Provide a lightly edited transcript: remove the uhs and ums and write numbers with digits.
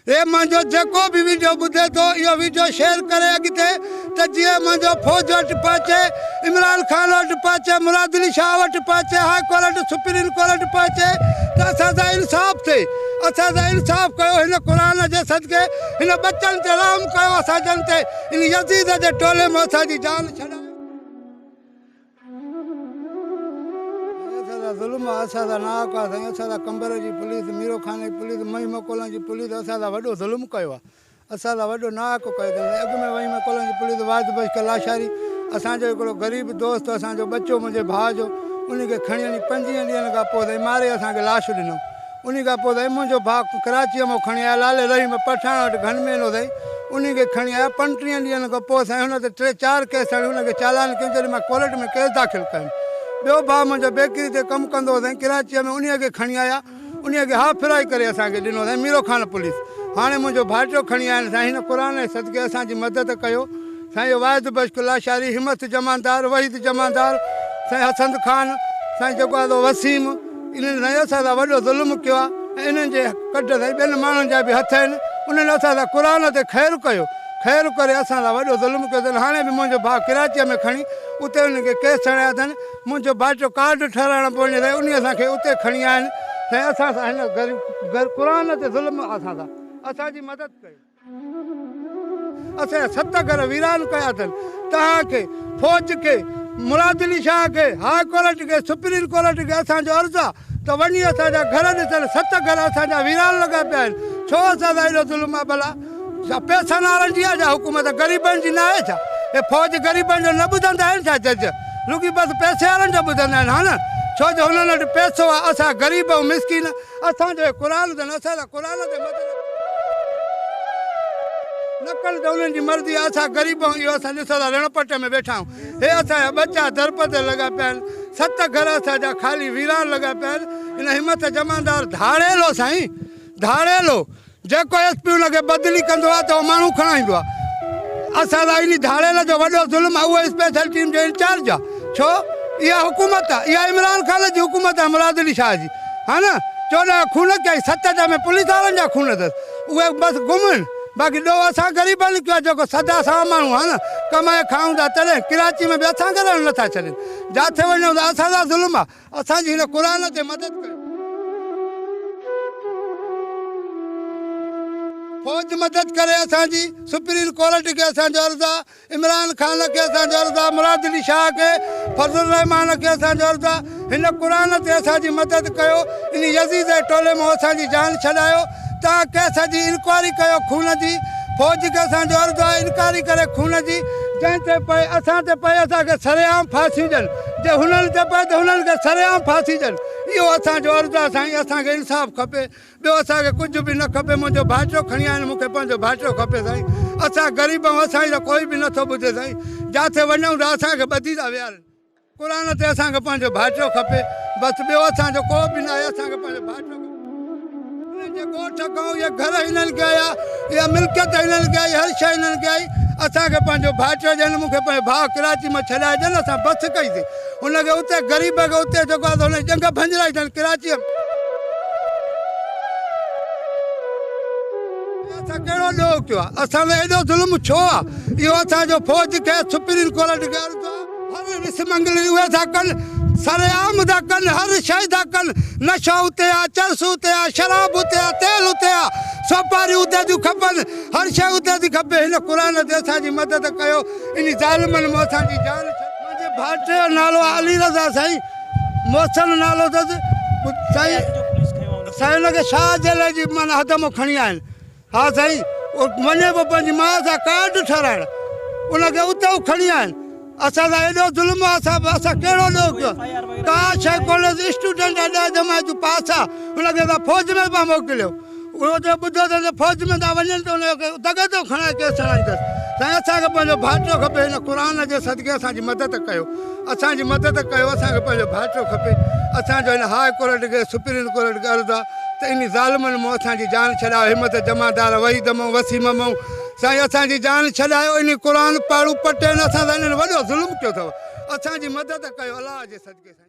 ये मुझो जेको भी वीडियो बुधे तो यो वीडियो शेयर करे अगते तो जी मुझो फौज वट पहुंचे, इमरान खान वट पहुंचे, मुराद अली शाह वट पहुंचे, हाई कोर्ट सुप्रीम कोर्ट पहुंचे तो असा इंसाफ थे। असा इंसाफ कयो इन कुरान जे सदके इन बच्चन ते राम कयो असा जनते इन यजीद जे टोले में असा जी जान छड़ा जुल्म असां ना का असां कंबर जी पुलिस, मीरो खान जी पुलिस, मई मकोलन जी पुलिस असां वॾो ज़ुल्म कयो आहे। असां वॾो नाक कयो अथनि। अॻु में मई मकोलन जी पुलिस वाद बच लाशारी असांजो हिकिड़ो ग़रीब दोस्त असांजो बच्चो मुंहिंजे भाउ जो उनखे खणी वञी 25 ॾींहंनि खां पोइ मारे असांखे लाश ॾिनो। उन खां पोइ मुंहिंजो भाउ कराचीअ मां खणी आया लाले रही में पठाण वटि घन महिनो अथई उनखे खणी आया। 35 ॾींहंनि खां पोइ साईं हुन ते 3-4 केस आहिनि। हुनखे चालान कयूं जॾहिं मां कोर्ट में केस दाख़िल कयुमि। ॿियो भाउ मुंहिंजो बेकरी ते कमु कंदो हो साईं कराचीअ में उनखे खणी आया। उनखे हाफ फ्राई करे असांखे ॾिनो साईं मीरो खान पुलिस। हाणे मुंहिंजो भाइटो खणी आया आहिनि साईं हिन क़ुर जे सदके असांजी मदद कयो। साईं वाहिद बश्क लाशारी, हिमत जमादार, वहीद जमादार, साईं हसंद खान, साईं जेको आहे वसीम, इन्हनि साईं असां सां वॾो ज़ुल्म कयो आहे। ऐं इन्हनि जे कढ साईं ॿियनि माण्हुनि जा बि हथ आहिनि। उन्हनि असां सां क़ुर ते ख़ैरु कयो, ख़ैरु करे असां सां वॾो ज़ुल्म कयो अथनि। हाणे बि मुंहिंजो भाउ कराचीअ में खणी उते उनखे केस हणाया अथनि। मुंहिंजो भाइटो कार्ड ठाराइणो पवंदो साईं उन असांखे उते खणी आया आहिनि। साईं असां सां हिन क़ुर ते ज़ुल्म असां सां असांजी मदद कयो। असांजा 7 घर वीरान कया अथनि। तव्हांखे फौज खे, मुराद अली शाह खे, हाई कोर्ट खे, सुप्रीम कोर्ट खे असांजो अर्ज़ु आहे त वञी असांजा घर ॾिसनि। 7 घर असांजा वीरान लॻा पिया आहिनि। छो असां सां एॾो ज़ुल्म आहे भला? छा पैसा वारनि जी आहे छा हुकूमत? ग़रीबनि जी न आहे छा? हे फौज ग़रीबनि जो न ॿुधंदा आहिनि छा? जज रुगी बसि पैसे वारनि जो ॿुधंदा आहिनि। हा न, छो जो हुननि वटि पैसो आहे। असां ग़रीब ऐं मिसकिन असांजो क़ुर अथनि। असांजा क़ुर ते मदद न कनि त उन्हनि जी मर्ज़ी आहे। असां ग़रीब ऐं इहो असां ॾिसो था रणपट में वेठा आहियूं। हे असांजा बच्चा दरप ते लॻा पिया आहिनि। 7 घर असांजा ख़ाली वीरान लॻा पिया आहिनि। हिन हिमत जमादार धाड़ेलो साईं, धाड़ेलो जेको SP हुनखे बदिली कंदो आहे त उहो माण्हू खणाईंदो आहे। असां लाइ इन धाड़ेल जो वॾो ज़ुल्म आहे। उहो स्पेशल टीम जो इंचार्ज आहे। छो? इहा हुकूमत आहे, इहा इमरान खान जी हुकूमत आहे, मुराद अली शाह जी। हा न, 14 खून कई, 7 में पुलिस वारनि जा खून अथसि। उहे बसि घुमनि। बाक़ी ॾोह असां ग़रीबनि कयो आहे जेको सदा सां माण्हू आहे न कमाए खाऊं था। तॾहिं कराची में बि असां करे नथा छॾनि। जिथे वञूं त असां सां ज़ुल्म आहे। असांजी हिन क़ुर ते मदद कयो। फौज मदद करे असांजी, सुप्रीम कोर्ट खे असांजो अर्ज़ु आहे, इमरान खान खे असांजो अर्ज़ु आहे, मुराद अली शाह खे, फज़ल रहमान खे असांजो अर्ज़ु आहे। हिन क़ुर ते असांजी मदद कयो। इन यज़ीद जे टोले मां असांजी जान छॾायो। तव्हां कंहिं जी इंक्वायरी कयो खून जी। फौज खे असांजो अर्ज़ु आहे इंक्वायरी करे खून जी। जंहिं ते पए असां ते पए असांखे सरेआम फांसी ॾियनि। जे हुननि ते पए त हुननि खे सरेआम फांसी ॾियनि। इहो असांजो अर्ज़ु आहे साईं। असांखे इंसाफ़ खपे। ॿियो असांखे कुझु बि न खपे। मुंहिंजो भाइटो खणी आया आहिनि। मूंखे पंहिंजो भाइटो खपे साईं। असां ग़रीब आहियूं। असांजी त कोई बि नथो ॿुधे साईं। जिथे वञूं त असांखे ॿधी था विहारनि। क़ुर ते असांखे पंहिंजो भाइटो खपे। बसि ॿियो असांजो को बि न आहे। असांखे पंहिंजो भाइटो खपे। ॻोठ गांव इहे घर हिननि खे आया, इहा मिल्कियत हिननि खे आई, हर शइ हिननि खे आई। असांखे पंहिंजो भाइटो ॾियनि। मूंखे पंहिंजो भाउ कराची मां छॾाए ॾियनि। असां बस कईसीं हुनखे उते ग़रीब खे उते जेको आहे त हुनजी जंग भंजराई अथनि कराचीअ में। असां कहिड़ो ॾोह कयो आहे? असां लाइ एॾो ज़ुल्म छो आहे? इहो असांजो फौज खे, सुप्रीम कोर्ट खे अर्ज़ु आहे। हर ॾिस मंगली उहे था कनि, सरेआम था कनि, हर शइ था कनि। नशो उते आहे, चर्स उते आहे, शराब उते आहे, तेल उते आहे, सोपारियूं उते थियूं खपनि, हर शइ उते थी खपे। हिन क़ुर ते असांजी मदद कयो। इन ज़ालिमनि मां असांजी जान। मुंहिंजे भाइटे जो नालो आहे अली रज़ा साईं। मोहसिन नालो अथसि साईं। साईं हुनखे शाह जेल जी माना हद मां खणी आया आहिनि। हा साईं, वञे पियो पंहिंजी माउ सां कार्ड ठाराइण। उनखे उते खणी आया आहिनि। असां सां एॾो ज़ुल्म आहे। असां कहिड़ो ॾोह कयो? का शइ कोन्हे। स्टूडेंट 10 जमायतूं पास आहे। हुनखे असां फौज में पिया मोकिलियो। उहो त ॿुधो अथसि फौज में था वञनि त हुनखे दगे थो खणाए केस हणाईंदसि। साईं असांखे पंहिंजो भाइटो खपे। हिन क़ुर जे सदके असांजी मदद कयो। असांजी मदद कयो। असांखे पंहिंजो भाइटो खपे। असांजो हिन हाई कोर्ट खे, सुप्रीम कोर्ट खे अर्ज़ु आहे त इन ज़ालिमनि मां असांजी जान छॾायो। हिमत जमादार, वहीद मां, वसीम मां साईं असांजी जान छॾायो। इन क़ुर पाड़ू पटे असां सां इन्हनि वॾो ज़ुल्म कयो अथव। असांजी मदद कयो अलाह जे सदके सां।